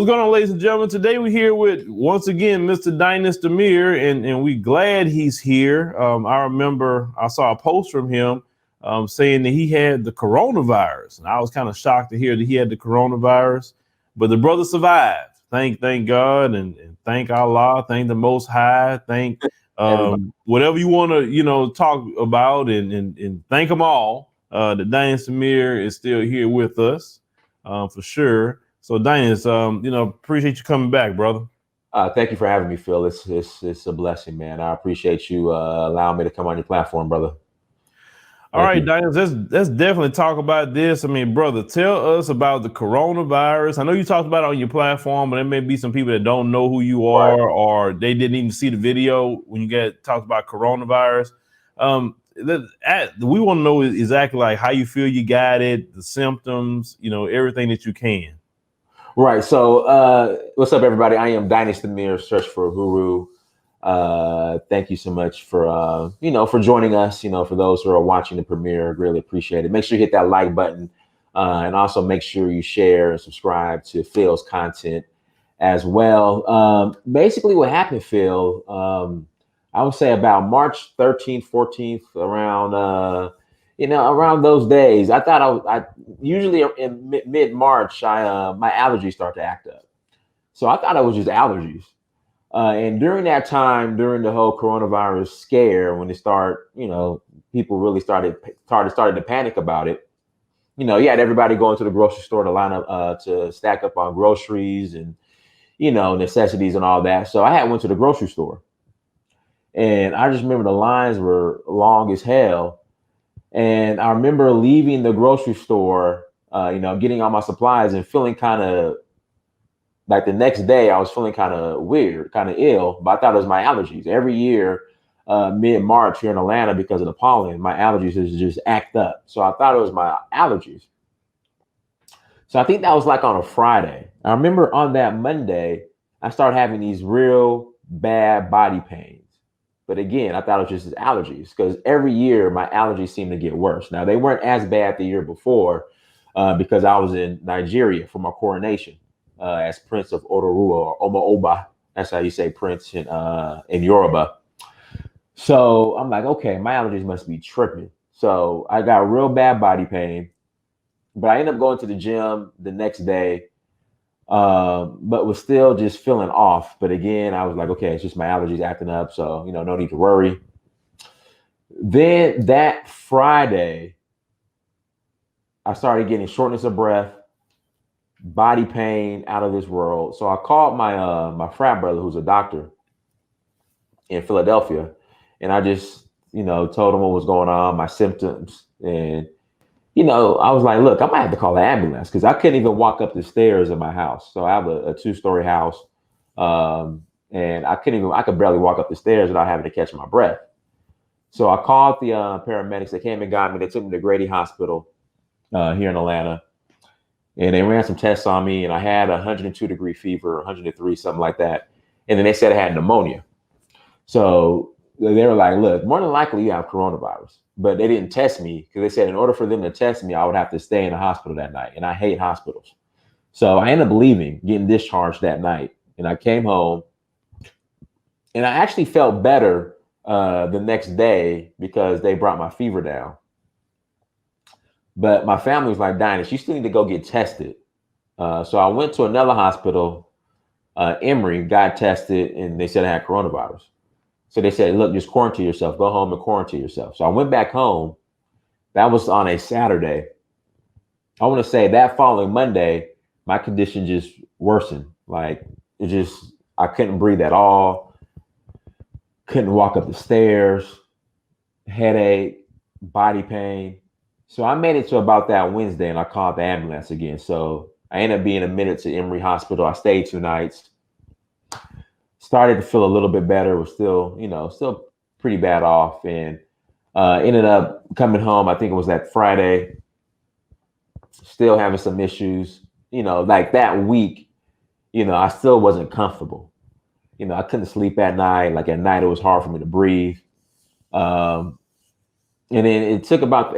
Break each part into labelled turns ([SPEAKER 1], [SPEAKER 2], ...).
[SPEAKER 1] What's going on, ladies and gentlemen? Today we're here with, once again, Mr. Dynast Amir, and we're glad he's here. I remember I saw a post from him saying that he had the coronavirus, and I was kind of shocked to hear that he had the coronavirus, but the brother survived. Thank God, and thank Allah, thank the Most High, thank whatever you want to, talk about, and thank them all. The Dynast Amir is still here with us, for sure. So Dynast, appreciate you coming back, brother.
[SPEAKER 2] Thank you for having me, Phil. It's a blessing, man. I appreciate you allowing me to come on your platform, brother.
[SPEAKER 1] All right, Dynast, let's definitely talk about this. I mean, brother, tell us about the coronavirus. I know you talked about it on your platform, but there may be some people that don't know who you are, or they didn't even see the video when you talked about coronavirus. We want to know exactly like how you feel you got it, the symptoms, everything that you can.
[SPEAKER 2] Right. So what's up, everybody? I am Dynast Amir, Search for a Guru. Thank you so much for, for joining us. For those who are watching the premiere, really appreciate it. Make sure you hit that like button and also make sure you share and subscribe to Phil's content as well. Basically what happened, Phil, I would say about March 13th, 14th, around around those days, I thought I usually in mid-March, my allergies start to act up. So I thought it was just allergies. And during that time, during the whole coronavirus scare, when it started, people really started to panic about it. You had everybody going to the grocery store to line up to stack up on groceries and, necessities and all that. So I went to the grocery store, and I just remember the lines were long as hell. And I remember leaving the grocery store, getting all my supplies and feeling kind of like the next day I was feeling kind of weird, kind of ill, but I thought it was my allergies. Every year, mid-March here in Atlanta, because of the pollen, my allergies just act up. So I thought it was my allergies. So I think that was like on a Friday. I remember on that Monday, I started having these real bad body pains. But again, I thought it was just allergies, because every year my allergies seem to get worse. Now, they weren't as bad the year before because I was in Nigeria for my coronation as Prince of Odoruwa, or Oba. That's how you say Prince in Yoruba. So I'm like, okay, my allergies must be tripping. So I got real bad body pain, but I ended up going to the gym the next day, but was still just feeling off. But again, I was like, okay, it's just my allergies acting up. So, no need to worry. Then that Friday, I started getting shortness of breath, body pain out of this world. So I called my frat brother, who's a doctor in Philadelphia. And I just, told him what was going on, my symptoms. And I was like, look, I might have to call an ambulance, because I couldn't even walk up the stairs of my house. So I have a 2-story house. And I could barely walk up the stairs without having to catch my breath. So I called the paramedics. They came and got me. They took me to Grady Hospital here in Atlanta. And they ran some tests on me, and I had 102-degree fever, 103, something like that. And then they said I had pneumonia. So they were like, look, more than likely you have coronavirus. But they didn't test me, because they said in order for them to test me, I would have to stay in the hospital that night. And I hate hospitals. So I ended up leaving, getting discharged that night. And I came home, and I actually felt better the next day, because they brought my fever down. But my family was like, Dynast, you still need to go get tested. So I went to another hospital, Emory, got tested, and they said I had coronavirus. So they said, look, just quarantine yourself. Go home and quarantine yourself. So I went back home. That was on a Saturday. I want to say that following Monday, my condition just worsened. Like, I couldn't breathe at all. Couldn't walk up the stairs. Headache, body pain. So I made it to about that Wednesday, and I called the ambulance again. So I ended up being admitted to Emory Hospital. I stayed 2 nights. Started to feel a little bit better, was still pretty bad off, and ended up coming home. I think it was that Friday, still having some issues, like that week, I still wasn't comfortable. I couldn't sleep at night. Like at night, it was hard for me to breathe. And then it took about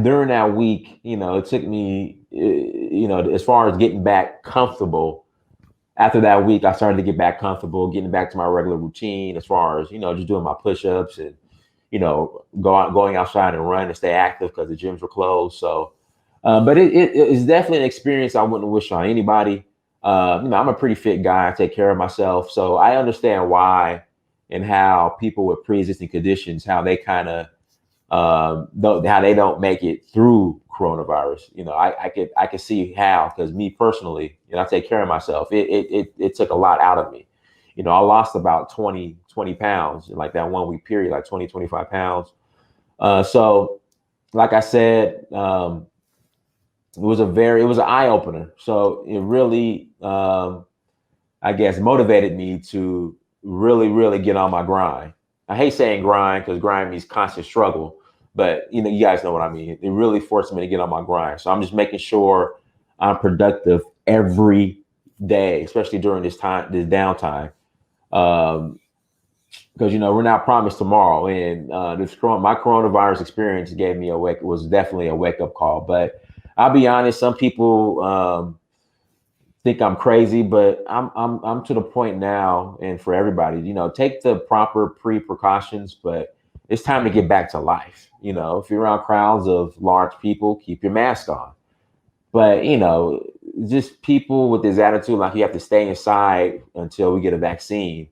[SPEAKER 2] during that week, it took me, as far as getting back comfortable, after that week, I started to get back comfortable, getting back to my regular routine as far as, just doing my push-ups and, going outside and run and stay active because the gyms were closed. So, but it's definitely an experience I wouldn't wish on anybody. I'm a pretty fit guy. I take care of myself. So I understand why and how people with pre-existing conditions, how they kind of, how they don't make it through coronavirus. I could see how, because me personally, I take care of myself. It took a lot out of me. I lost about 20 pounds in like that 1 week period, like 20, 25 pounds. So like I said, it was an eye opener. So it really, I guess, motivated me to really, really get on my grind. I hate saying grind because grind means constant struggle, but you guys know what I mean. It really forced me to get on my grind. So I'm just making sure I'm productive every day, especially during this downtime. Because we're not promised tomorrow, and my coronavirus experience was definitely a wake up call. But I'll be honest, some people think I'm crazy, but I'm to the point now, and for everybody, take the proper precautions, but it's time to get back to life. If you're around crowds of large people, keep your mask on. But just people with this attitude like you have to stay inside until we get a vaccine.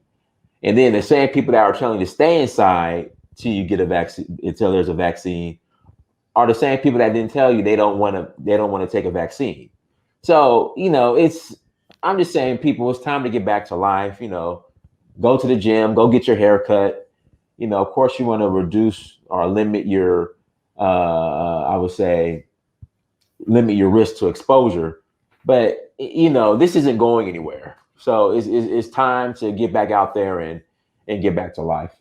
[SPEAKER 2] And then the same people that are telling you to stay inside till you get a vaccine, until there's a vaccine, are the same people that didn't tell you they don't want to take a vaccine. So, I'm just saying, people, it's time to get back to life, go to the gym, go get your hair cut. Of course you want to reduce or limit your, I would say, limit your risk to exposure, but this isn't going anywhere. So it's time to get back out there and get back to life.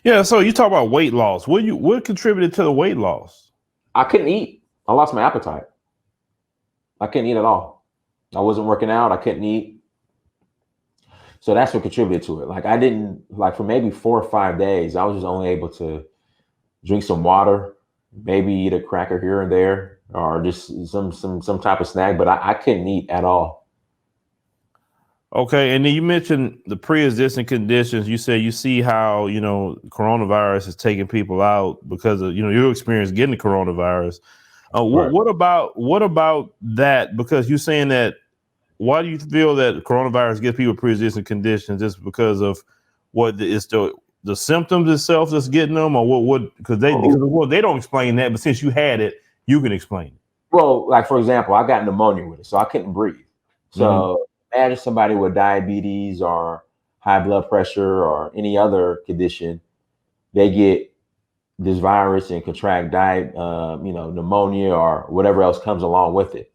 [SPEAKER 1] Yeah. So you talk about weight loss. What contributed to the weight loss?
[SPEAKER 2] I couldn't eat. I lost my appetite. I couldn't eat at all. I wasn't working out. I couldn't eat. So that's what contributed to it. Like I didn't, like for maybe 4 or 5 days, I was just only able to drink some water, maybe eat a cracker here and there, or just some type of snack, but I couldn't eat at all.
[SPEAKER 1] Okay. And then you mentioned the pre-existing conditions. You say you see how, coronavirus is taking people out because of, your experience getting the coronavirus.
[SPEAKER 2] Right.
[SPEAKER 1] What about that? Because you're saying that, why do you feel that coronavirus gets people pre-existing conditions? Just because of it's the symptoms itself that's getting them, or what? Because they don't explain that, but since you had it, you can explain it.
[SPEAKER 2] Well, like for example, I got pneumonia with it, so I couldn't breathe. So imagine somebody with diabetes or high blood pressure or any other condition, they get this virus and contract pneumonia or whatever else comes along with it.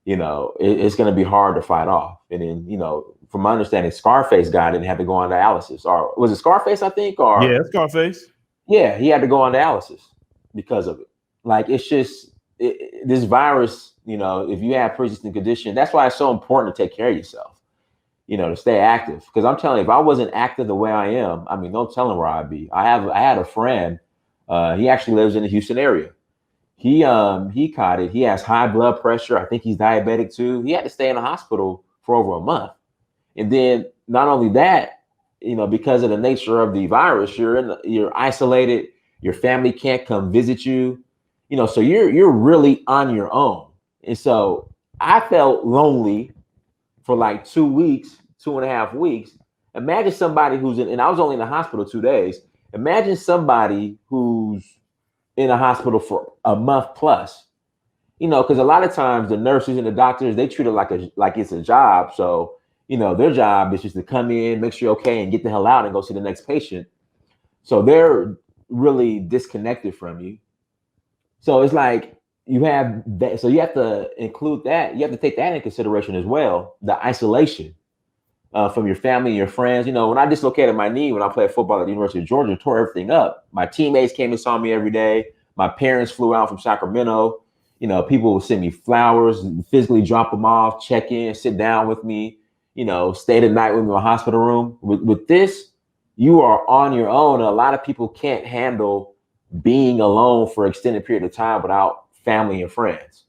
[SPEAKER 2] It's going to be hard to fight off. And then, from my understanding, Scarface guy didn't have to go on dialysis, or was it Scarface? I think, or
[SPEAKER 1] yeah, Scarface.
[SPEAKER 2] Yeah, he had to go on dialysis because of it. Like it's just this virus. If you have pre-existing condition, that's why it's so important to take care of yourself. To stay active. Because I'm telling you, if I wasn't active the way I am, I mean, no telling where I'd be. I had a friend. He actually lives in the Houston area. He caught it. He has high blood pressure. I think he's diabetic too. He had to stay in the hospital for over a month. And then not only that, because of the nature of the virus, you're isolated. Your family can't come visit you. So you're really on your own. And so I felt lonely for like 2 weeks, 2.5 weeks. Imagine somebody and I was only in the hospital 2 days. Imagine somebody who's in a hospital for a month plus, because a lot of times the nurses and the doctors, they treat it like it's a job. So, their job is just to come in, make sure you're okay, and get the hell out and go see the next patient. So they're really disconnected from you. So it's like you have that. So you have to include that. You have to take that in consideration as well. The isolation from your family and your friends. When I dislocated my knee when I played football at the University of Georgia, tore everything up. My teammates came and saw me every day. My parents flew out from Sacramento. People would send me flowers, physically drop them off, check in, sit down with me, stay the night with me in a hospital room. With this, you are on your own. And a lot of people can't handle being alone for an extended period of time without family and friends.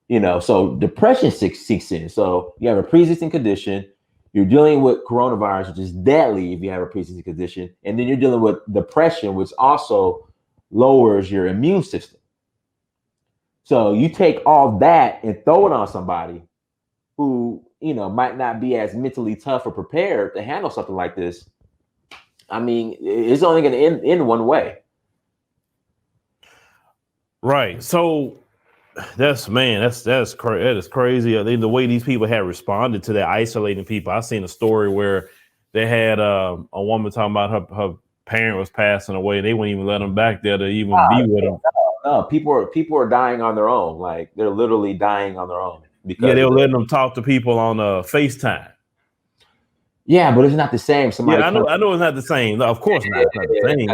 [SPEAKER 2] So depression seeks in. So you have a pre-existing condition. You're dealing with coronavirus, which is deadly if you have a pre-existing condition. And then you're dealing with depression, which also lowers your immune system. So you take all that and throw it on somebody who, might not be as mentally tough or prepared to handle something like this. I mean, it's only going to end one way.
[SPEAKER 1] Right. So that is crazy. I think the way these people had responded to that, isolating people. I seen a story where they had a woman talking about her parent was passing away. They wouldn't even let them back there to even be with them.
[SPEAKER 2] No, people are dying on their own. Like they're literally dying on their own. Because
[SPEAKER 1] they were letting them talk to people on FaceTime.
[SPEAKER 2] Yeah, but it's not the same.
[SPEAKER 1] I know it's not the same. No, of course not. It's not the same.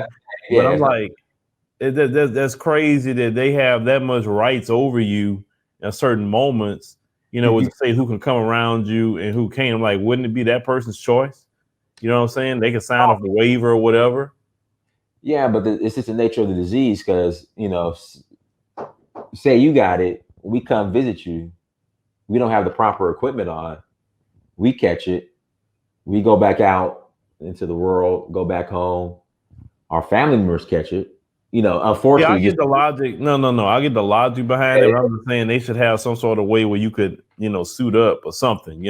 [SPEAKER 1] But I'm like, that's crazy that they have that much rights over you at certain moments, to say who can come around you and who can't. I'm like, wouldn't it be that person's choice? You know what I'm saying? They can sign off the waiver or whatever.
[SPEAKER 2] Yeah, but it's just the nature of the disease because, say you got it, we come visit you. We don't have the proper equipment on. We catch it. We go back out into the world, go back home. Our family members catch it. Unfortunately.
[SPEAKER 1] Yeah, I get the logic. No. I get the logic behind it. I'm just saying they should have some sort of way where you could, suit up or something,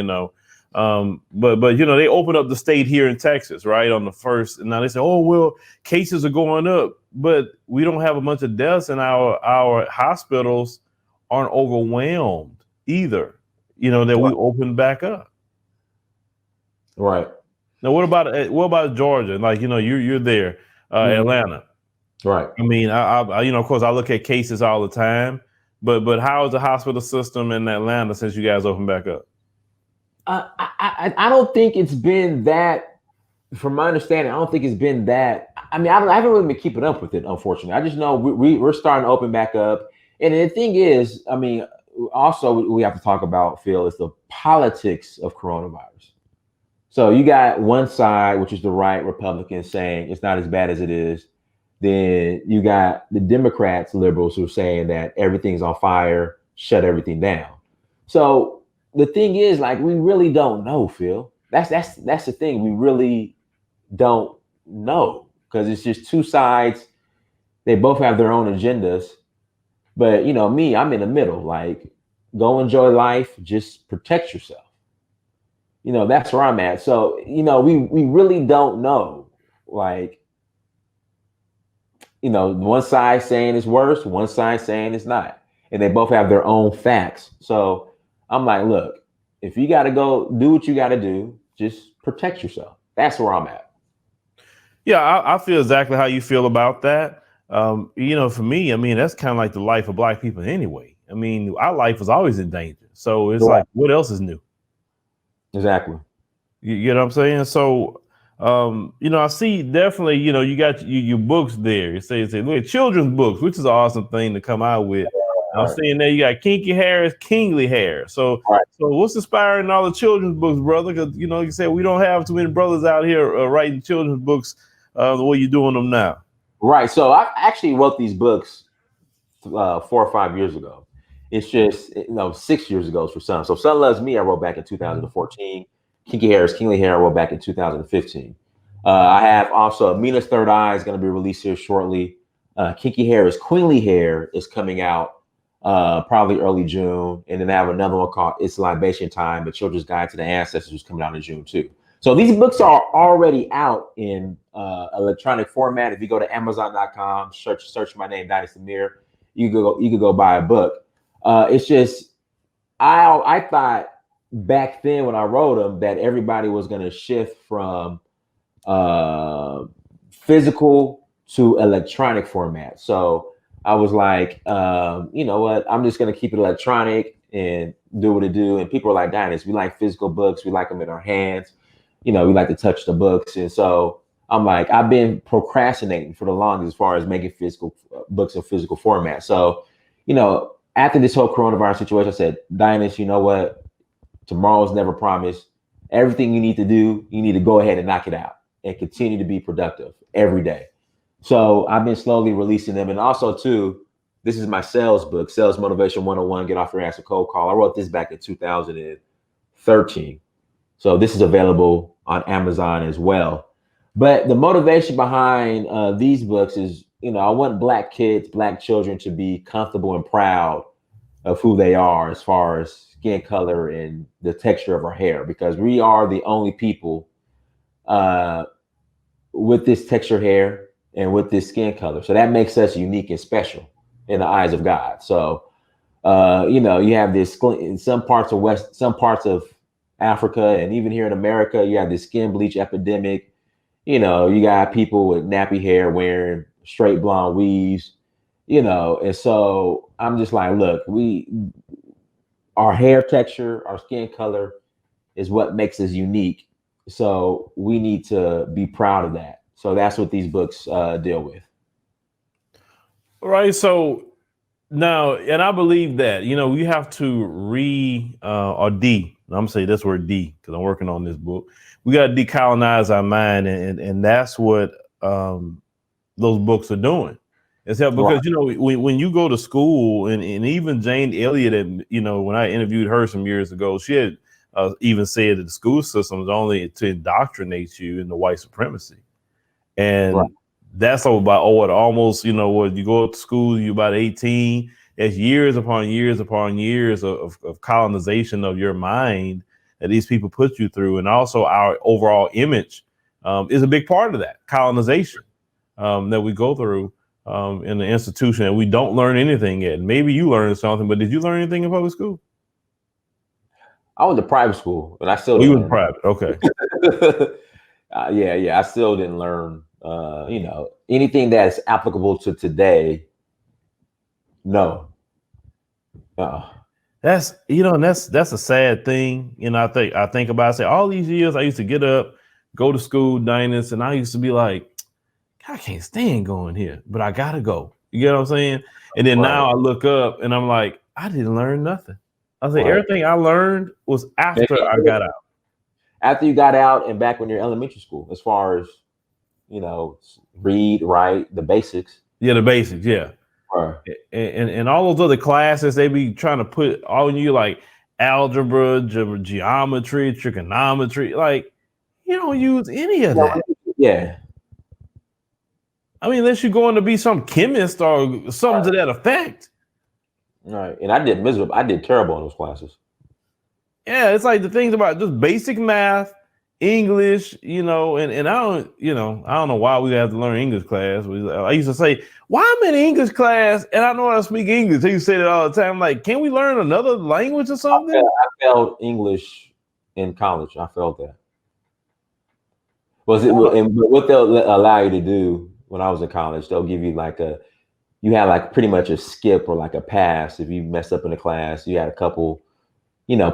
[SPEAKER 1] But they opened up the state here in Texas, right, on the first. And now they say, oh, well, cases are going up, but we don't have a bunch of deaths and our hospitals aren't overwhelmed either, that we opened back up.
[SPEAKER 2] Right.
[SPEAKER 1] Now, what about Georgia? Like, you're there, Atlanta.
[SPEAKER 2] Right.
[SPEAKER 1] I mean, I of course I look at cases all the time, but how is the hospital system in Atlanta since you guys opened back up?
[SPEAKER 2] I don't think it's been that, from my understanding, I don't think it's been that. I mean, I haven't really been keeping up with it, unfortunately. I just know we're starting to open back up. And the thing is, I mean, also we have to talk about, Phil, is the politics of coronavirus. So you got one side, which is the right Republicans, saying it's not as bad as it is. Then you got the Democrats, liberals, who are saying that everything's on fire, shut everything down. So the thing is, like, we really don't know, Phil. That's the thing. We really don't know because it's just two sides. They both have their own agendas. But, me, I'm in the middle. Like, go enjoy life. Just protect yourself. That's where I'm at. So, we really don't know. Like, one side saying it's worse, one side saying it's not. And they both have their own facts. So I'm like, look, if you got to go do what you got to do, just protect yourself. That's where I'm at.
[SPEAKER 1] Yeah, I feel exactly how you feel about that. For me, I mean, that's kind of like the life of Black people anyway. I mean, our life was always in danger. So it's like, what else is new?
[SPEAKER 2] Exactly.
[SPEAKER 1] You get what I'm saying? So, I see definitely, you got your books there. You say, look, children's books, which is an awesome thing to come out with. I'm saying there you got kinky hair, kingly hair. So, so what's inspiring all the children's books, brother? Because you said we don't have too many brothers out here writing children's books the way you're doing them now.
[SPEAKER 2] Right. So I actually wrote these books 4 or 5 years ago. It's just 6 years ago for some. So Son Loves Me, I wrote back in 2014. Kinky Hair is Kingly Hair, I wrote back in 2015. I have also Mina's Third Eye is going to be released here shortly. Kinky Hair is Queenly Hair is coming out probably early June. And then I have another one called It's Libation Time, A Children's Guide to the Ancestors, is coming out in June too. So these books are already out in electronic format. If you go to Amazon.com, search my name, Dynast Amir, you could go buy a book. It's just I thought back then when I wrote them that everybody was going to shift from physical to electronic format. So I was like, you know what? I'm just going to keep it electronic and do what it do. And people are like, Dynast, we like physical books. We like them in our hands. We like to touch the books. And so I'm like, I've been procrastinating for the longest as far as making physical books in physical format. So, after this whole coronavirus situation, I said, Dynast, you know what? Tomorrow's never promised. Everything you need to do, you need to go ahead and knock it out and continue to be productive every day. So I've been slowly releasing them. And also too, this is my sales book, Sales Motivation 101, Get Off Your Ass and Cold Call. I wrote this back in 2013. So this is available on Amazon as well. But the motivation behind these books is, I want Black kids, Black children to be comfortable and proud of who they are as far as skin color and the texture of our hair, because we are the only people with this texture hair and with this skin color. So that makes us unique and special in the eyes of God. So, you have this in some parts of Africa, and even here in America, you have this skin bleach epidemic. You got people with nappy hair wearing straight blonde weaves, and so I'm just like, look, our hair texture, our skin color is what makes us unique. So we need to be proud of that. So that's what these books deal with.
[SPEAKER 1] All right. So now, and I believe that, we have to I'm going to say this word D because I'm working on this book. We got to decolonize our mind. And that's what those books are doing. It's help because,
[SPEAKER 2] Right.
[SPEAKER 1] when you go to school and even Jane Elliott, and, when I interviewed her some years ago, she had even said that the school system is only to indoctrinate you in the white supremacy. And
[SPEAKER 2] Right.
[SPEAKER 1] that's almost, when you go to school, you're about 18. It's years upon years upon years of colonization of your mind that these people put you through. And also our overall image is a big part of that colonization that we go through in the institution, and we don't learn anything yet. Maybe you learned something, but did you learn anything in public school?
[SPEAKER 2] I went to private school, but I still
[SPEAKER 1] You
[SPEAKER 2] didn't
[SPEAKER 1] went private. Okay.
[SPEAKER 2] Yeah. I still didn't learn, anything that's applicable to today. No.
[SPEAKER 1] That's and that's a sad thing. I think about it, say all these years I used to get up, go to school, Dynast, and I used to be like, I can't stand going here, but I gotta go. You get what I'm saying? And then now I look up and I'm like, I didn't learn nothing. I say everything I learned was after I got out.
[SPEAKER 2] After you got out and back when you're in elementary school, as far as, read, write, the basics.
[SPEAKER 1] Yeah, the basics, yeah.
[SPEAKER 2] Right.
[SPEAKER 1] And all those other classes, they be trying to put on you like algebra, geometry, trigonometry. Like, you don't use any of that.
[SPEAKER 2] Yeah.
[SPEAKER 1] I mean, unless you're going to be some chemist or something to that effect.
[SPEAKER 2] Right. And I did miserable. I did terrible in those classes.
[SPEAKER 1] Yeah, it's like the things about just basic math, English, and I don't, I don't know why we have to learn English class. I used to say, why I'm in English class and I know how to speak English. He used to say that all the time. Like, can we learn another language or something?
[SPEAKER 2] I failed English in college. I failed that. And what they'll allow you to do when I was in college, they'll give you you had like pretty much a skip or like a pass. If you messed up in the class, you had a couple,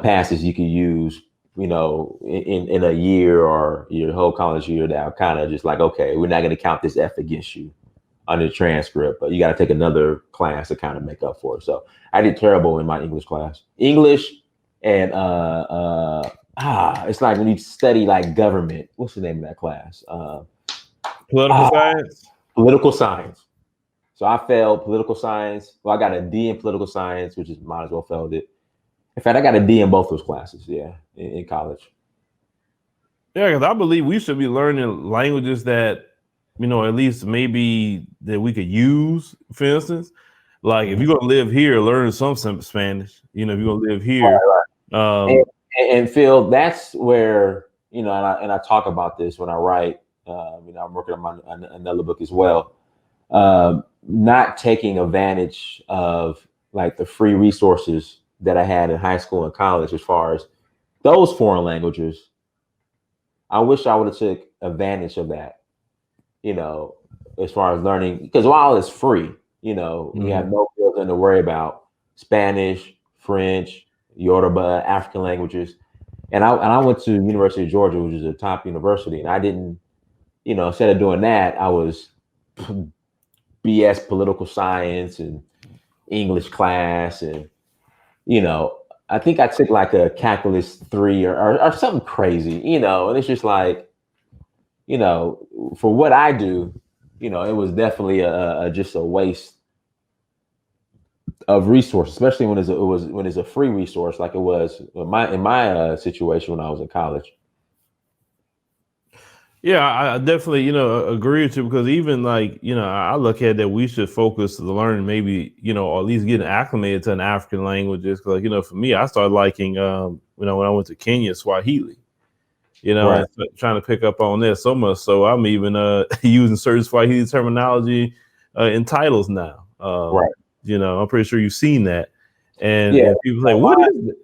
[SPEAKER 2] passes you could use, in a year or your whole college year that are kind of just like, okay, we're not going to count this F against you on the transcript, but you got to take another class to kind of make up for it. So I did terrible in my English class. English and it's like when you study like government. What's the name of that class?
[SPEAKER 1] Political science.
[SPEAKER 2] Political science. So I failed political science. Well, I got a D in political science, which is might as well failed it. In fact, I got a D in both those classes. Yeah, in college.
[SPEAKER 1] Yeah, because I believe we should be learning languages that, at least maybe that we could use. For instance, like if you're gonna live here, learn some Spanish. If you're gonna live here.
[SPEAKER 2] Right. And Phil, that's where and I talk about this when I write. I'm working on another book as well. Not taking advantage of like the free resources that I had in high school and college as far as those foreign languages. I wish I would have took advantage of that, as far as learning, because while it's free, you have no bills to worry about Spanish, French, Yoruba, African languages. And I went to University of Georgia, which is a top university, and I didn't, instead of doing that, I was BS political science and English class. And, I think I took like a calculus 3 or something crazy, and it's just like, for what I do, it was definitely just a waste of resource, especially when it's a free resource, like it was in my situation when I was in college.
[SPEAKER 1] Yeah, I definitely, agree with you, because even like, I look at that we should focus to learn, maybe, or at least getting acclimated to an African languages. Cause for me, I started liking, when I went to Kenya, Swahili,
[SPEAKER 2] Right.
[SPEAKER 1] and trying to pick up on that so much. So I'm even using certain Swahili terminology in titles now.
[SPEAKER 2] Right.
[SPEAKER 1] I'm pretty sure you've seen that. And,
[SPEAKER 2] Yeah.
[SPEAKER 1] and people say, what is it?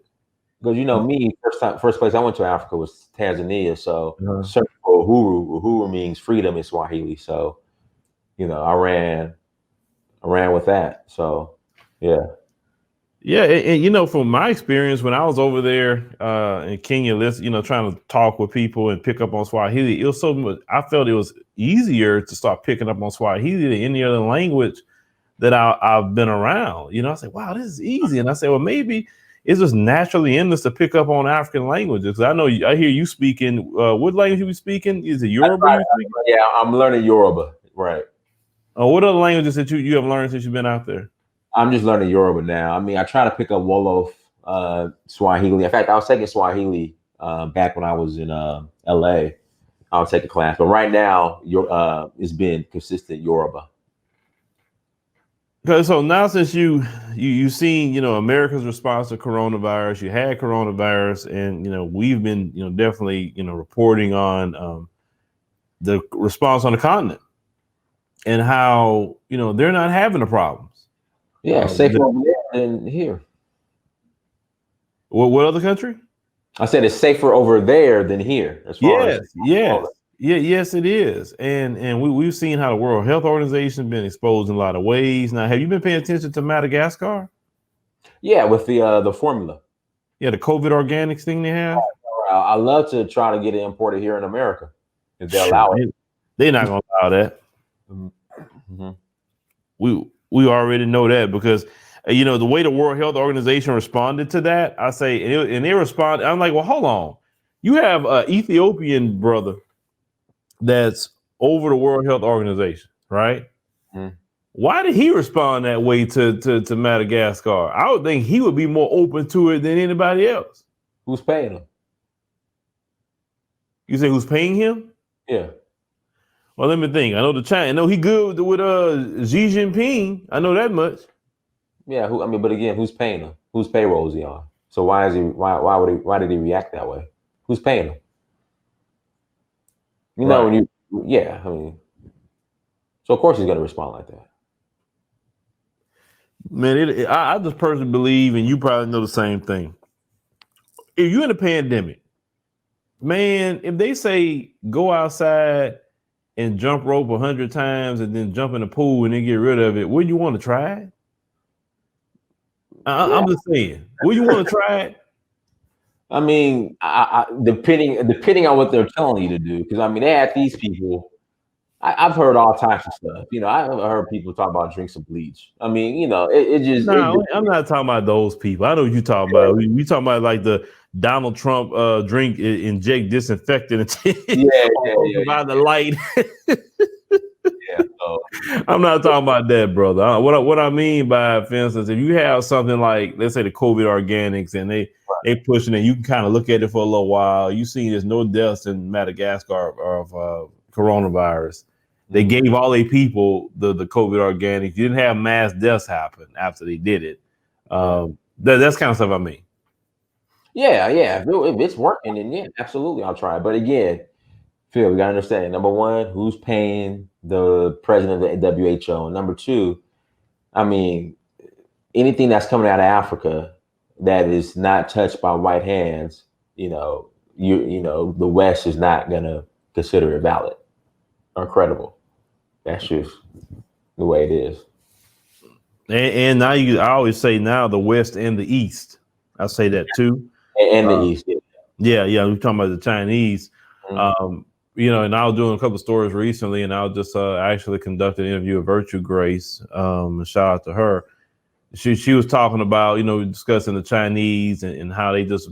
[SPEAKER 2] Because me, first place I went to Africa was Tanzania. So
[SPEAKER 1] Uh-huh.
[SPEAKER 2] search for uhuru. Uhuru means freedom in Swahili. So, I ran with that. So, yeah.
[SPEAKER 1] Yeah, and from my experience when I was over there in Kenya, trying to talk with people and pick up on Swahili, it was so much. I felt it was easier to start picking up on Swahili than any other language that I've been around. I said, wow, this is easy. And I said, well, maybe it's just naturally in us to pick up on African languages. I know I hear you speaking. What language you be speaking? Is it Yoruba you speaking?
[SPEAKER 2] Yeah, I'm learning Yoruba. Right.
[SPEAKER 1] What other languages that you have learned since you've been out there?
[SPEAKER 2] I'm just learning Yoruba now. I mean, I try to pick up Wolof, Swahili. In fact, I was taking Swahili back when I was in LA. I'll take a class, but right now, it's been consistent Yoruba.
[SPEAKER 1] Okay, so now since you've seen America's response to coronavirus, you had coronavirus, and we've been definitely reporting on the response on the continent and how they're not having the problems.
[SPEAKER 2] Yeah, safer over there than here.
[SPEAKER 1] What other country?
[SPEAKER 2] I said it's safer over there than here. As far as
[SPEAKER 1] yes, it is. And we've seen how the World Health Organization has been exposed in a lot of ways. Now, have you been paying attention to Madagascar?
[SPEAKER 2] Yeah, with the formula.
[SPEAKER 1] Yeah, the COVID organics thing they have.
[SPEAKER 2] I love to try to get it imported here in America if they allow it.
[SPEAKER 1] They're not going to allow that.
[SPEAKER 2] Mm-hmm.
[SPEAKER 1] We already know that, because the way the World Health Organization responded to that, I say, and they responded. I'm like, well, hold on. You have an Ethiopian brother that's over the World Health Organization, right?
[SPEAKER 2] Mm-hmm.
[SPEAKER 1] Why did he respond that way to Madagascar? I would think he would be more open to it than anybody else.
[SPEAKER 2] Who's paying him?
[SPEAKER 1] You say who's paying him?
[SPEAKER 2] Yeah.
[SPEAKER 1] Well, let me think. I know I know he good with Xi Jinping. I know that much.
[SPEAKER 2] Yeah. But again, who's paying him? Whose payroll is he on? So why did he react that way? Who's paying him? Right. So of course he's going to respond like that.
[SPEAKER 1] Man, I just personally believe, and you probably know the same thing. If you're in a pandemic, man, if they say go outside and jump rope 100 times and then jump in the pool and then get rid of it, wouldn't you want to try it? I'm just saying, would you want to try it?
[SPEAKER 2] I mean, depending on what they're telling you to do, because they had these people. I've heard all types of stuff. I've heard people talk about drink some bleach. It just.
[SPEAKER 1] No, I'm not talking about those people. I know what you're talking about. We talking about like the Donald Trump drink inject disinfectant. By the light.
[SPEAKER 2] So,
[SPEAKER 1] I'm not talking about that, brother. What I mean by, for instance, if you have something like, let's say, the COVID organics, and they pushing it, you can kind of look at it for a little while. You see, there's no deaths in Madagascar of coronavirus. They gave all their people the COVID organics. You didn't have mass deaths happen after they did it. That's kind of stuff I mean.
[SPEAKER 2] Yeah. If it's working, then yeah, absolutely, I'll try it. But again, Phil, we gotta understand. Number one, who's paying the president of the WHO? Number two, anything that's coming out of Africa that is not touched by white hands, the West is not gonna consider it valid or credible. That's just the way it is.
[SPEAKER 1] And now I always say now the West and the East. I say that too.
[SPEAKER 2] And the East.
[SPEAKER 1] Yeah. We're talking about the Chinese.
[SPEAKER 2] Mm-hmm.
[SPEAKER 1] And I was doing a couple of stories recently, and I was just actually conducting an interview with Virtue Grace. And shout out to her. She was talking about, discussing the Chinese and how they just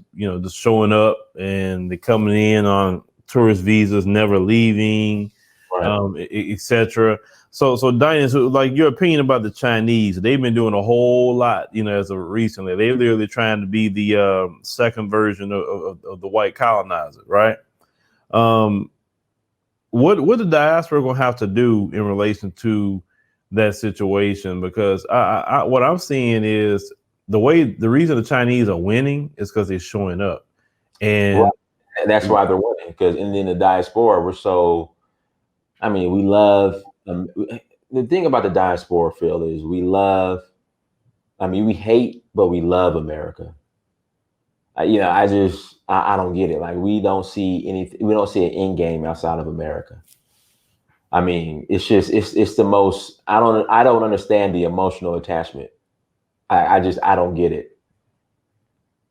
[SPEAKER 1] showing up and they coming in on tourist visas, never leaving.
[SPEAKER 2] Right.
[SPEAKER 1] etc. So Dynast, like your opinion about the Chinese, they've been doing a whole lot, as of recently. They're literally trying to be the second version of the white colonizer, right? What the diaspora gonna have to do in relation to that situation? Because I what I'm seeing is the reason the Chinese are winning is because they're showing up, and
[SPEAKER 2] that's why they're winning. Because in the diaspora, we're so. I mean, we love. The thing about the diaspora, Phil, is we love. I mean, we hate, but we love America. I don't get it. Like we don't see anything. We don't see an end game outside of America. I mean, it's the most. I don't understand the emotional attachment. I don't get it.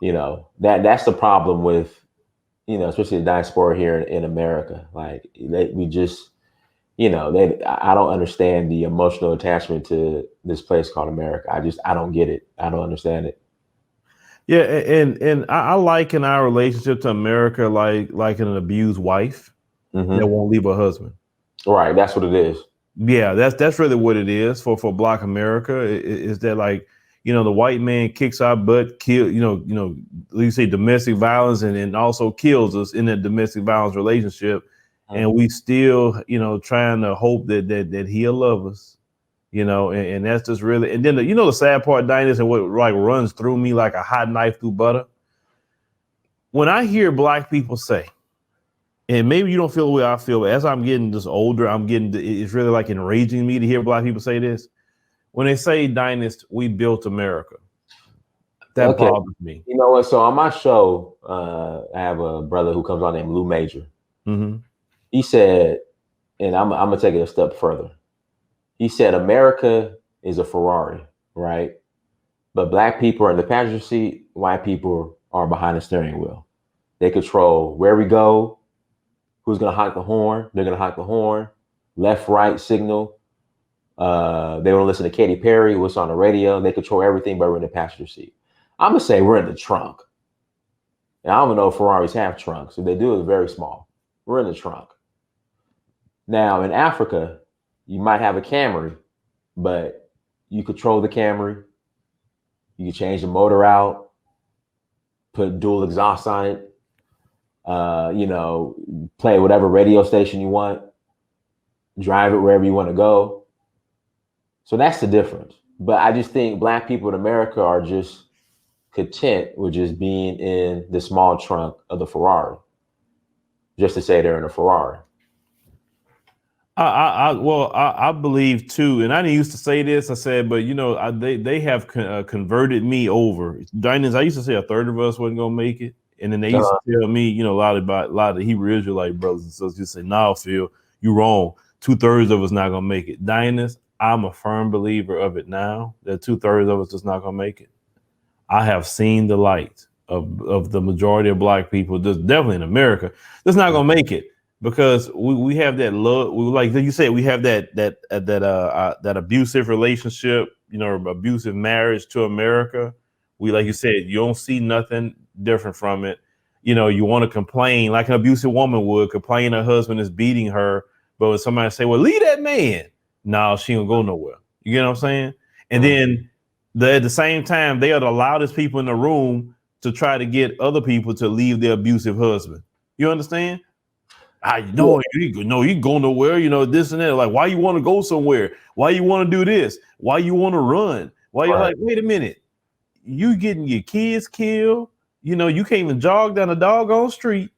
[SPEAKER 2] That's the problem with, especially the diaspora here in America. Like we just, I don't understand the emotional attachment to this place called America. I don't get it. I don't understand it.
[SPEAKER 1] Yeah, and I liken our relationship to America like an abused wife that won't leave her husband.
[SPEAKER 2] Right, that's what it is.
[SPEAKER 1] Yeah, that's really what it is for Black America. Is that like, the white man kicks our butt, you say domestic violence, and also kills us in that domestic violence relationship, and we still, trying to hope that he'll love us. And that's just really, and then the sad part, Dynast, and what like runs through me like a hot knife through butter. When I hear Black people say, and maybe you don't feel the way I feel, but as I'm getting just older, it's really like enraging me to hear Black people say this. When they say, Dynast, we built America, that bothers me.
[SPEAKER 2] You know what? So on my show, I have a brother who comes on named Lou Major.
[SPEAKER 1] Mm-hmm.
[SPEAKER 2] He said, and I'm gonna take it a step further. He said, America is a Ferrari, right? But Black people are in the passenger seat. White people are behind the steering wheel. They control where we go, who's going to honk the horn. They're going to honk the horn, left, right signal. They want to listen to Katy Perry, what's on the radio. They control everything, but we're in the passenger seat. I'm going to say we're in the trunk. And I don't even know if Ferraris have trunks. If they do, it's very small. We're in the trunk. Now, in Africa, you might have a Camry, but you control the Camry. You can change the motor out, put dual exhaust on it, play whatever radio station you want, drive it wherever you want to go. So that's the difference. But I just think Black people in America are just content with just being in the small trunk of the Ferrari, just to say they're in a Ferrari.
[SPEAKER 1] I believe too, and I didn't used to say this. I said, but they have converted me over. Dynast, I used to say a third of us wasn't gonna make it, and then they used to tell me, a lot of the Hebrew Israelite brothers and sisters just say, "No, Phil, you're wrong. 2/3 of us not gonna make it." Dynast, I'm a firm believer of it now. That 2/3 of us just not gonna make it. I have seen the light of the majority of Black people, just definitely in America, that's not gonna make it. Because we have that love, like you said, we have that abusive relationship, abusive marriage to America. We, like you said, you don't see nothing different from it. You want to complain like an abusive woman would complain her husband is beating her, but when somebody say, "Well, leave that man," no, she don't go nowhere. You get what I'm saying? And then at the same time, they are the loudest people in the room to try to get other people to leave their abusive husband. You understand? I know you go nowhere, this and that. Like, why you want to go somewhere? Why you want to do this? Why you want to run? Why you're like, wait a minute, you getting your kids killed? You can't even jog down a doggone street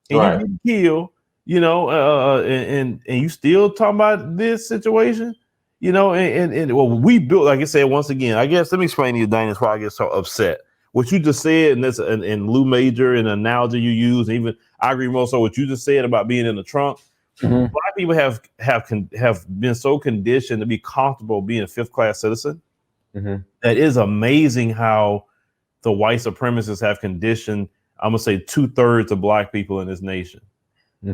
[SPEAKER 1] and you get killed, and you still talking about this situation, and we built, like I said, once again, I guess, let me explain to you, Dynast, why I get so upset. What you just said, and this and Lou Major, and an analogy you use, and even I agree more so what you just said about being in the trunk. Black people have been so conditioned to be comfortable being a fifth-class citizen. That is amazing how the white supremacists have conditioned, I'm gonna say 2/3 of Black people in this nation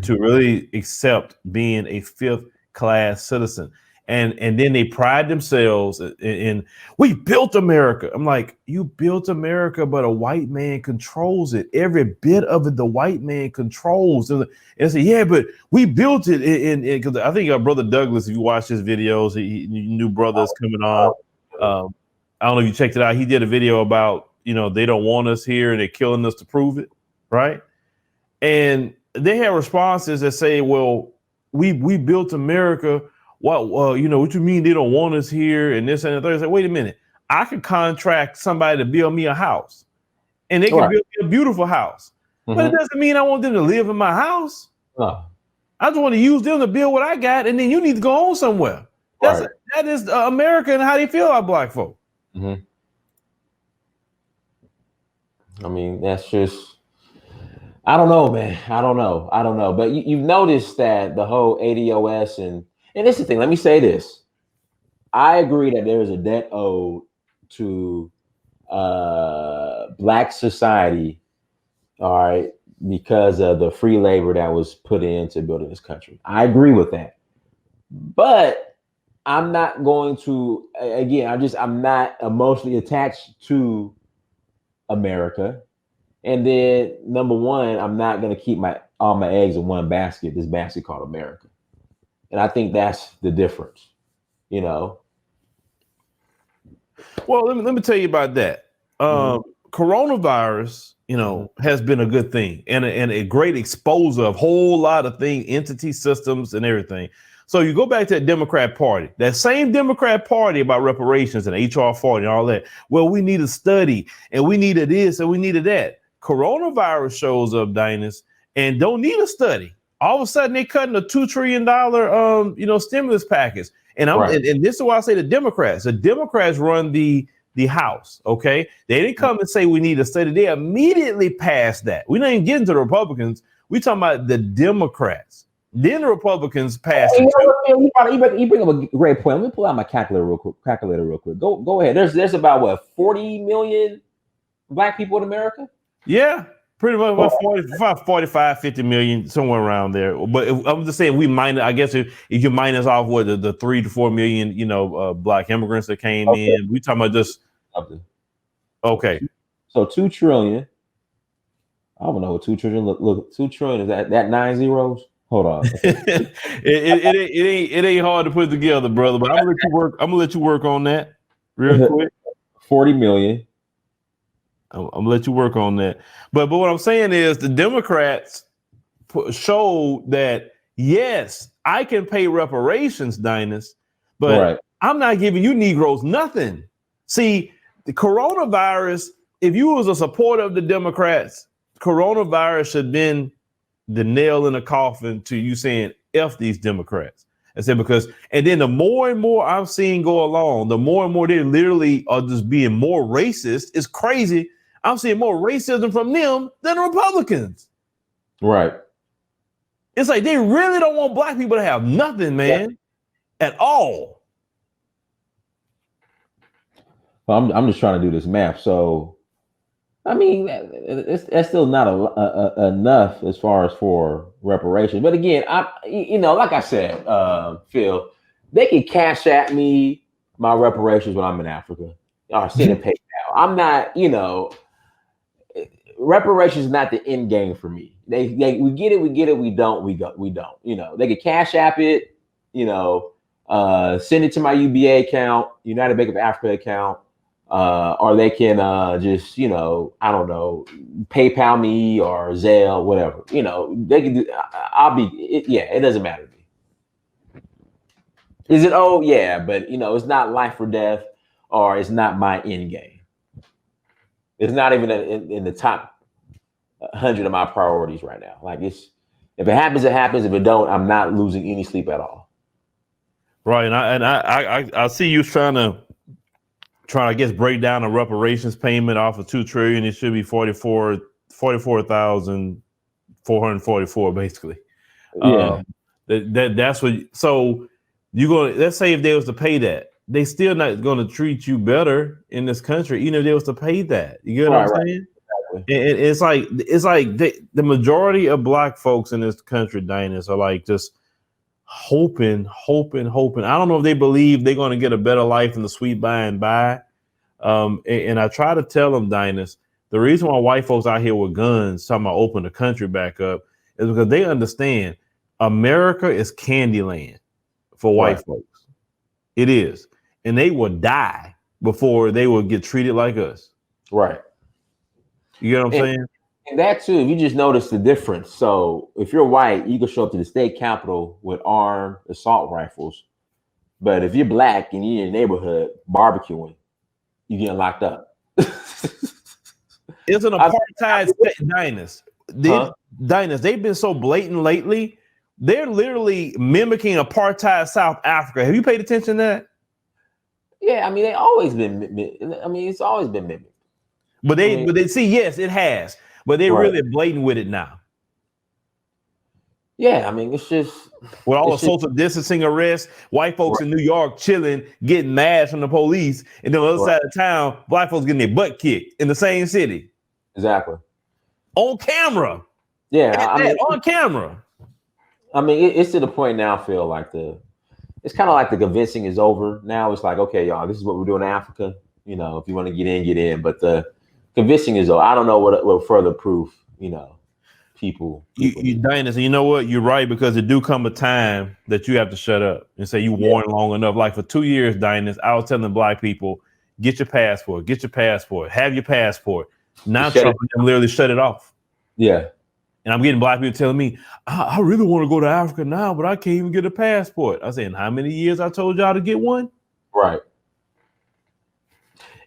[SPEAKER 1] to really accept being a fifth-class citizen. and then they pride themselves in we built America. I'm like, you built America, but a white man controls it. Every bit of it, the white man controls. And say, yeah, but we built it. Because I think our brother Douglas, if you watch his videos, new brothers coming on. I don't know if you checked it out. He did a video about, they don't want us here and they're killing us to prove it, right? And they have responses that say, well, we built America. What what you mean they don't want us here and this and the third? I said, wait a minute, I could contract somebody to build me a house, and they can build me a beautiful house, but it doesn't mean I want them to live in my house. I just want to use them to build what I got, and then you need to go on somewhere. That is America and how they feel about black folk.
[SPEAKER 2] I mean, that's just. I don't know, man. I don't know. But you've noticed that the whole ADOS and this is the thing. Let me say this. I agree that there is a debt owed to Black society, all right, because of the free labor that was put into building this country. I agree with that. But I'm not going to, again, I'm not emotionally attached to America. And then number one, I'm not going to keep all my eggs in one basket, this basket called America. And I think that's the difference, Well,
[SPEAKER 1] let me tell you about that. Coronavirus, has been a good thing and a great exposure of a whole lot of things, entity systems and everything. So you go back to the Democrat Party, that same Democrat Party about reparations and HR 40 and all that. Well, we need a study and we needed this and we needed that. Coronavirus shows up, Dynast, and don't need a study. All of a sudden, they're cutting a $2 trillion, stimulus package. And and this is why I say the Democrats run the House. OK, they didn't come and say we need a study. They immediately passed that. We're not even getting to the Republicans. We're talking about the Democrats. Then the Republicans passed it.
[SPEAKER 2] You bring up a great point. Let me pull out my calculator real quick. Go ahead. There's about what 40 million Black people in America.
[SPEAKER 1] Yeah. Pretty much about 45, 50 million, somewhere around there. But I'm just saying I guess if you minus off what the 3 to 4 million, Black immigrants that came in, we talking about just. Okay.
[SPEAKER 2] So 2 trillion. I don't know what 2 trillion look 2 trillion is that 9 zeros? Hold on.
[SPEAKER 1] it ain't hard to put together, brother, but I'm gonna let you work on that real quick.
[SPEAKER 2] 40 million.
[SPEAKER 1] I'm gonna let you work on that. But what I'm saying is the Democrats showed that, yes, I can pay reparations, Dynast, but I'm not giving you Negroes nothing. See, the coronavirus, if you was a supporter of the Democrats, coronavirus should have been the nail in the coffin to you saying F these Democrats. I said, and then the more and more I've seen go along, the more and more they literally are just being more racist. It's crazy. I'm seeing more racism from them than the Republicans.
[SPEAKER 2] Right.
[SPEAKER 1] It's like they really don't want Black people to have nothing, man, at all.
[SPEAKER 2] Well, I'm just trying to do this math. So, I mean, that's still not enough as far as for reparations. But again, like I said, Phil, they can cash at me my reparations when I'm in Africa or send a PayPal. I'm not, reparations is not the end game for me. We get it. We don't. They can cash app it. Send it to my UBA account, United Bank of Africa account, or they can just I don't know, PayPal me or Zelle, whatever. They can do. It doesn't matter to me. Is it? Oh yeah, but it's not life or death, or it's not my end game. It's not even in the top 100 of my priorities right now. Like if it happens, it happens. If it don't, I'm not losing any sleep at all.
[SPEAKER 1] Right, and I see you trying to I guess break down a reparations payment off of $2 trillion. It should be 44,444 basically.
[SPEAKER 2] Yeah,
[SPEAKER 1] that's what. So let's say if they was to pay that. They still not going to treat you better in this country, even if they was to pay that. You get what I'm saying? Exactly. It's like the majority of Black folks in this country, Dynast, are like just hoping. I don't know if they believe they're going to get a better life in the sweet by and by. And I try to tell them, Dynast, the reason why white folks out here with guns talking about open the country back up is because they understand America is Candyland for white folks. It is. And they will die before they will get treated like us.
[SPEAKER 2] Right.
[SPEAKER 1] You get what I'm saying?
[SPEAKER 2] And that too, if you just notice the difference. So if you're white, you can show up to the state capitol with armed assault rifles. But if you're black and you're in your neighborhood barbecuing, you getting locked up.
[SPEAKER 1] It's an apartheid state, Dynast. Dynast, they've been so blatant lately. They're literally mimicking apartheid South Africa. Have you paid attention to that?
[SPEAKER 2] Yeah, I mean, it's always been mimicked.
[SPEAKER 1] But they see, yes, it has. But they're really blatant with it now.
[SPEAKER 2] Yeah, I mean, it's just
[SPEAKER 1] with all the social distancing arrests, white folks in New York chilling, getting mad from the police, and then on the other side of town, black folks getting their butt kicked in the same city.
[SPEAKER 2] Exactly.
[SPEAKER 1] On camera.
[SPEAKER 2] Yeah, I mean,
[SPEAKER 1] on camera.
[SPEAKER 2] I mean, it's to the point now, Phil, like it's kind of like the convincing is over. Now it's like, okay, y'all, this is what we're doing in Africa. You know, if you want to get in, get in. But the convincing is over. I don't know what further proof, people
[SPEAKER 1] Dynast, you know what? You're right, because it do come a time that you have to shut up and say you warned long enough. Like for 2 years, Dynast, I was telling black people, get your passport, have your passport. Now Trump literally shut it off.
[SPEAKER 2] Yeah.
[SPEAKER 1] And I'm getting black people telling me, I really want to go to Africa now, but I can't even get a passport. I said, how many years I told y'all to get one?
[SPEAKER 2] Right.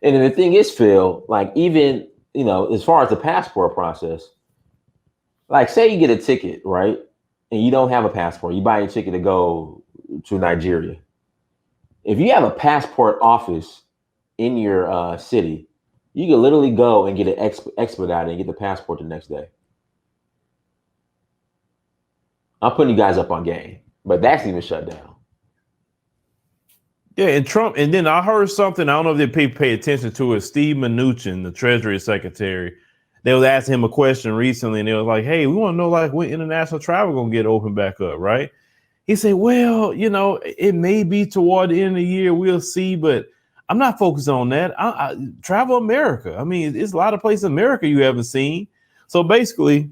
[SPEAKER 2] And then the thing is, Phil, like even, as far as the passport process, like say you get a ticket, right? And you don't have a passport. You buy a ticket to go to Nigeria. If you have a passport office in your city, you can literally go and get it expedited and get the passport the next day. I'm putting you guys up on game, but that's even shut down.
[SPEAKER 1] Yeah, and Trump, and then I heard something, I don't know if they pay attention to it, Steve Mnuchin, the Treasury Secretary, they was asking him a question recently, and they was like, hey, we want to know like when international travel going to get open back up, right? He said, well, it may be toward the end of the year, we'll see, but I'm not focused on that. I travel America. I mean, it's a lot of places in America you haven't seen. So basically,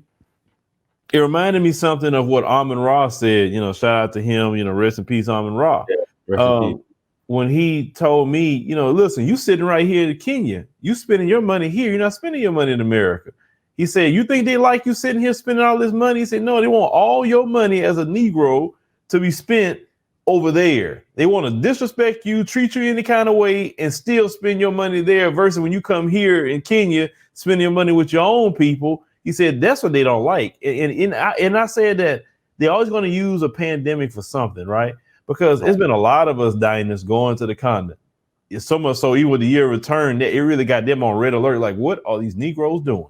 [SPEAKER 1] it reminded me something of what Amon-Ra said, shout out to him, rest in peace, Amon-Ra.
[SPEAKER 2] Yeah, rest in peace.
[SPEAKER 1] When he told me, listen, you sitting right here in Kenya, you spending your money here, you're not spending your money in America. He said, you think they like you sitting here spending all this money? He said, no, they want all your money as a Negro to be spent over there. They want to disrespect you, treat you any kind of way, and still spend your money there versus when you come here in Kenya, spending your money with your own people. He said that's what they don't like. And I said that they're always going to use a pandemic for something, right? Because it's been a lot of us Dynast going to the continent. It's so much so even with the year of return, that it really got them on red alert. Like, what are these Negroes doing?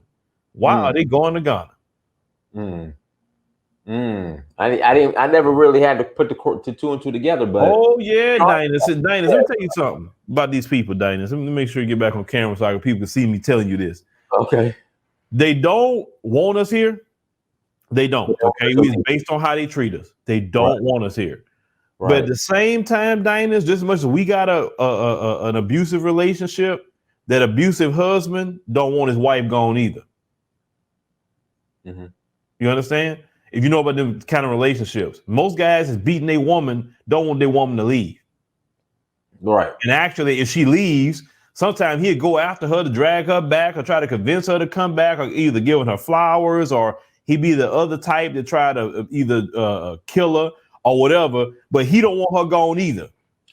[SPEAKER 1] Why are they going to Ghana?
[SPEAKER 2] I never really had to put the two and two together, but
[SPEAKER 1] Dynast, let me tell you something about these people, Dynast. Let me make sure you get back on camera so people can see me telling you this.
[SPEAKER 2] Okay.
[SPEAKER 1] They don't want us here. They don't. Okay. It's based on how they treat us. They don't want us here. Right. But at the same time, Dynast, just as much as we got an abusive relationship, that abusive husband don't want his wife gone either. Mm-hmm. You understand? If you know about them kind of relationships, most guys is beating their woman, don't want their woman to leave.
[SPEAKER 2] Right.
[SPEAKER 1] And actually, if she leaves, sometimes he'd go after her to drag her back or try to convince her to come back, or either giving her flowers, or he'd be the other type to try to either kill her or whatever, but he don't want her gone either.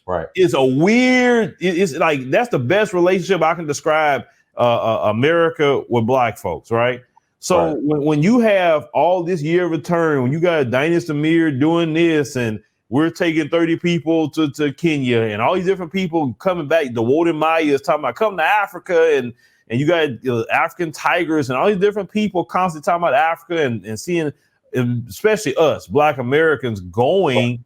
[SPEAKER 2] Right.
[SPEAKER 1] It's a weird, it's like, that's the best relationship I can describe America with black folks, right? So when you have all this year of return, when you got Dynast Amir doing this, and we're taking 30 people to Kenya, and all these different people coming back, the Woden Maya is talking about come to Africa, and you got African tigers and all these different people constantly talking about Africa and seeing, especially us Black Americans going,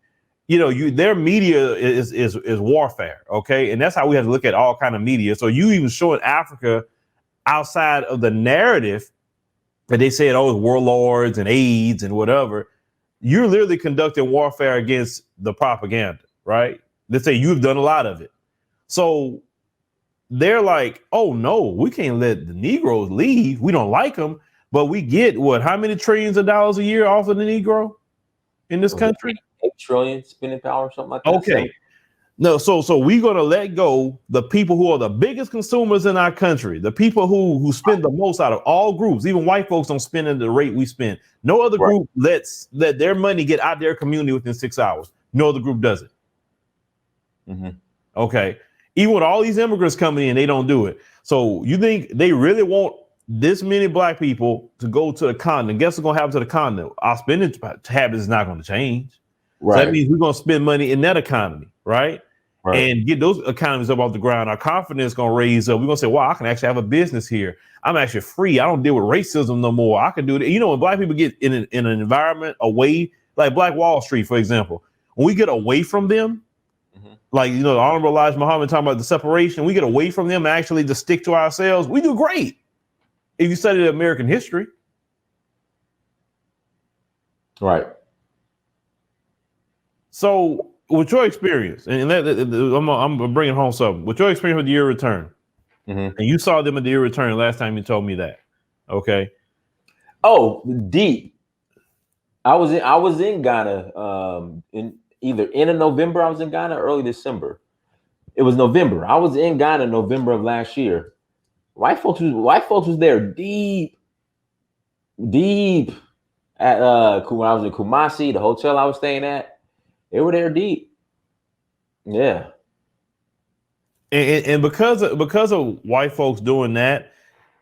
[SPEAKER 1] their media is warfare. Okay. And that's how we have to look at all kind of media. So you even showing Africa outside of the narrative that they said, oh, it's warlords and AIDS and whatever. you're literally conducting warfare against the propaganda, right? They say you've done a lot of it. So they're like, oh no, we can't let the Negroes leave. We don't like them, but we get what, how many trillions of dollars a year off of the Negro in this country?
[SPEAKER 2] 8 trillion spending power, something like that.
[SPEAKER 1] Okay. No, so we're gonna let go the people who are the biggest consumers in our country, the people who spend the most out of all groups. Even white folks don't spend at the rate we spend. No other group lets let their money get out their community within 6 hours. No other group does it. Mm-hmm. Okay. Even with all these immigrants coming in, they don't do it. So you think they really want this many black people to go to the continent? Guess what's gonna happen to the continent? Our spending habits is not going to change. Right. So that means we're gonna spend money in that economy, right? And get those economies up off the ground. Our confidence gonna raise up. We're gonna say, wow, I can actually have a business here. I'm actually free. I don't deal with racism no more. I can do it. You know, when black people get in an environment away, like Black Wall Street, for example, when we get away from them, like, you know, the Honorable Elijah Muhammad talking about the separation, we get away from them and actually just stick to ourselves, we do great. If you study American history. Right. So with your experience, and I'm bringing home something. With your experience with the year return, and you saw them at the year return last time you told me that, okay? Oh, deep. I was in Ghana in either end of November. I was in Ghana early December. It was November. I was in Ghana November of last year. White folks was there deep at when I was in Kumasi, the hotel I was staying at. They were there deep. Yeah. And because of white folks doing that,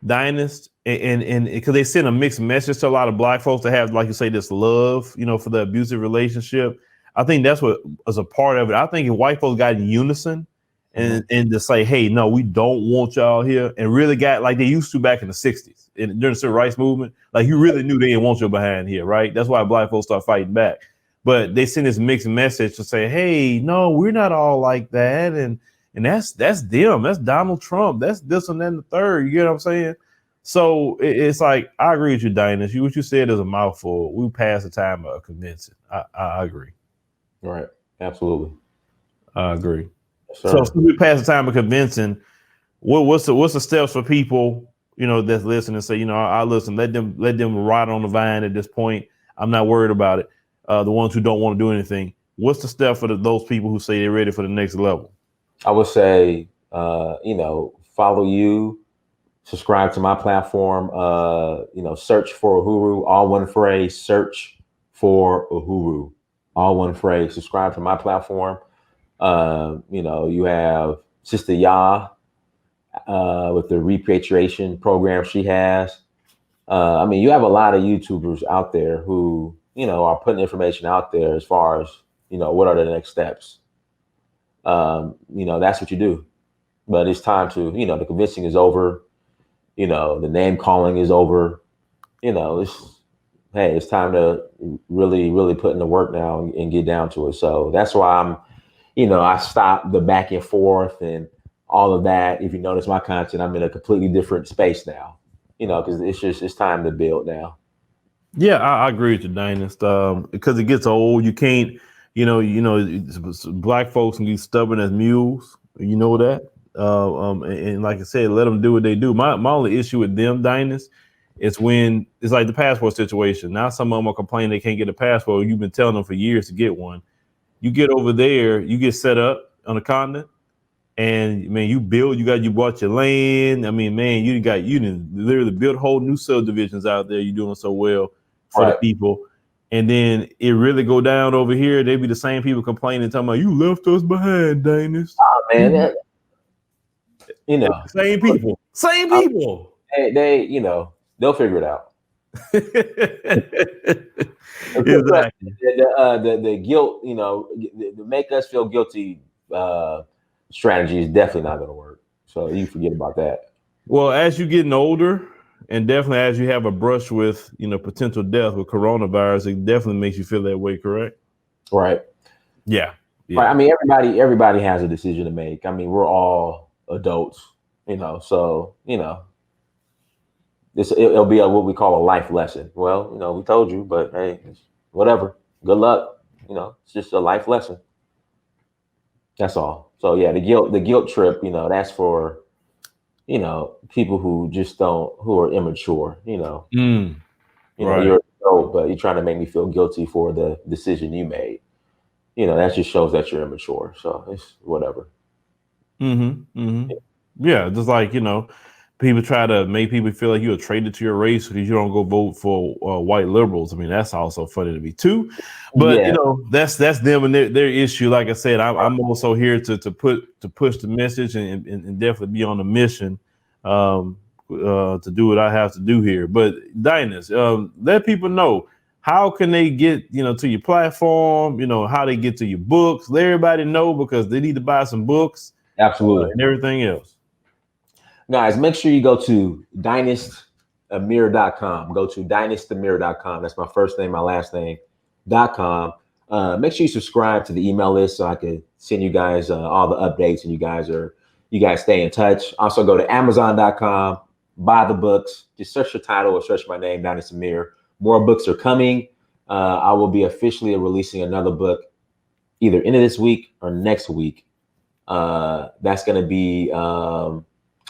[SPEAKER 1] Dynast, and because they send a mixed message to a lot of black folks to have, like you say, this love, you know, for the abusive relationship. I think that's what is a part of it. I think if white folks got in unison and to say, hey, no, we don't want y'all here, and really got like they used to back in the 60s and during the civil rights movement, like you really knew they didn't want you behind here, right? That's why black folks start fighting back. But they send this mixed message to say, hey, no, we're not all like that. And that's them. That's Donald Trump. That's this and that and the third. You get what I'm saying? So it's like, I agree with you, Dynast. What you said is a mouthful. We passed the time of convincing. I agree. Right. Absolutely. I agree. Yes, so we passed the time of convincing. What's the steps for people, you know, that's listening and say, you know, I listen, let them ride on the vine at this point. I'm not worried about it. The ones who don't want to do anything. What's the step for those people who say they're ready for the next level? I would say, you know, follow you, subscribe to my platform, you know, search for Uhuru, all one phrase, search for Uhuru, all one phrase, subscribe to my platform. You know, you have Sister Ya with the repatriation program she has. I mean, you have a lot of YouTubers out there who, you know, are putting information out there as far as, you know, what are the next steps. You know, that's what you do. But it's time to, you know, the convincing is over. You know, the name calling is over. You know, it's time to really, really put in the work now and get down to it. So that's why you know, I stopped the back and forth and all of that. If you notice my content, I'm in a completely different space now, you know, because it's time to build now. Yeah, I agree with you, Dynast. Because it gets old, you can't, you know, black folks can be stubborn as mules. You know that. And like I said, let them do what they do. My only issue with them, Dynast, is when it's like the passport situation. Now some of them are complaining they can't get a passport. You've been telling them for years to get one. You get over there, you get set up on the continent, and man, you bought your land. I mean, man, you didn't literally build whole new subdivisions out there. You're doing so well for the people. And then it really go down over here. They be the same people complaining, talking about you left us behind, Dynast. Oh man, you know, same people. They, you know, they'll figure it out. Exactly. The guilt, you know, the make us feel guilty strategy is definitely not going to work. So you forget about that. Well, as you're getting older, and definitely as you have a brush with, you know, potential death with coronavirus, it definitely makes you feel that way, correct? Right. Yeah. Right. I mean, everybody has a decision to make. I mean, we're all adults, you know, so, you know, it'll be what we call a life lesson. Well, you know, we told you, but hey, whatever.
[SPEAKER 2] good luck. You know, it's just a life lesson. That's all. So yeah, the guilt trip, you know, that's for, you know, people who who are immature, you know. You know,
[SPEAKER 1] Right.
[SPEAKER 2] you're adult, but you're trying to make me feel guilty for the decision you made. You know, that just shows that you're immature. So it's whatever.
[SPEAKER 1] Yeah, just like, you know, people try to make people feel like you're a traitor to your race because you don't go vote for white liberals. I mean, that's also funny to me too. But you
[SPEAKER 2] Yeah,
[SPEAKER 1] know, that's them and their issue. Like I said, I'm also here to push the message and definitely be on a mission to do what I have to do here. But Dynast, let people know, how can they get, you know, to your platform, you know, how they get to your books. Let everybody know, because they need to buy some books
[SPEAKER 2] absolutely.
[SPEAKER 1] and everything else.
[SPEAKER 2] Guys, make sure you go to dynastamir.com. Go to dynastamir.com. That's my first name, my last name.com. Make sure you subscribe to the email list so I can send you guys all the updates, and you guys stay in touch. Also go to amazon.com, buy the books. Just search the title or search my name, Dynast Amir. More books are coming. I will be officially releasing another book either end of this week or next week. That's going to be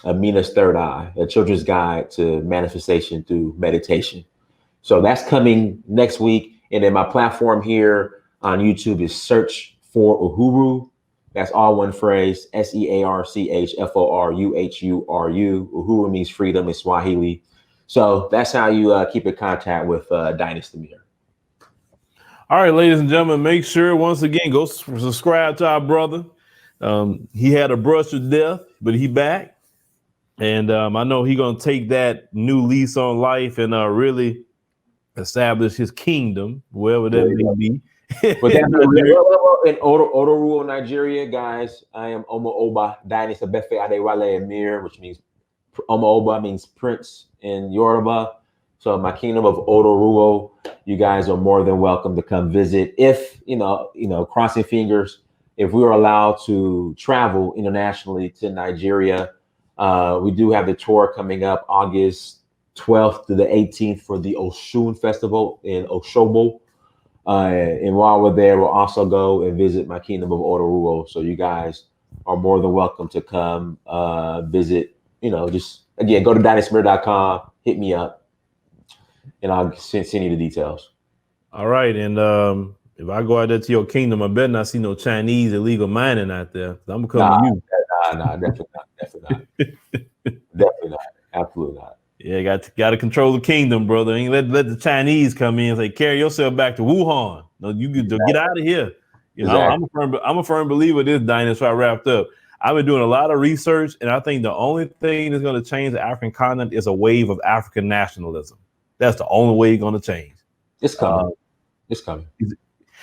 [SPEAKER 2] Amina's Third Eye, a children's guide to manifestation through meditation. So that's coming next week. And then my platform here on YouTube is Search for Uhuru. That's all one phrase, SEARCHFORUHURU. Uhuru means freedom in Swahili. So that's how you keep in contact with Dynast Amir.
[SPEAKER 1] All right, ladies and gentlemen, make sure once again, go subscribe to our brother. He had a brush with death, but he back. And I know he's going to take that new lease on life and really establish his kingdom, wherever that may be.
[SPEAKER 2] But that's in Odoruo, Nigeria, guys. I am Omo Oba Dynast Abefe Adewale Amir, which means Omo Oba means prince in Yoruba. So my kingdom of Odoruo, you guys are more than welcome to come visit. If you know, crossing fingers, if we were allowed to travel internationally to Nigeria, we do have the tour coming up August 12th to the 18th for the Oshun Festival in Oshobo. And while we're there, we'll also go and visit my kingdom of Odoruo. So you guys are more than welcome to come visit. You know, just again, go to dynastamir.com, hit me up, and I'll send you the details.
[SPEAKER 1] All right. And if I go out there to your kingdom, I better not see no Chinese illegal mining out there. I'm going to come to you.
[SPEAKER 2] Nah, definitely not. Definitely not. Absolutely not.
[SPEAKER 1] Yeah, got to control the kingdom, brother. Ain't let the Chinese come in and say, carry yourself back to Wuhan. No, you get out of here. You know, exactly. I'm a firm believer of this, Dynast. So I wrapped up. I've been doing a lot of research, and I think the only thing that's going to change the African continent is a wave of African nationalism. That's the only way it's going to change.
[SPEAKER 2] It's coming. It's coming.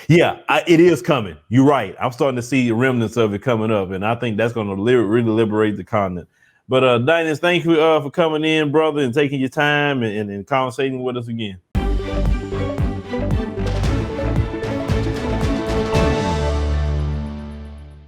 [SPEAKER 1] Yeah, it is coming. You're right. I'm starting to see remnants of it coming up, and I think that's going to really liberate the continent. But Dynast, thank you for coming in, brother, and taking your time and conversating with us again.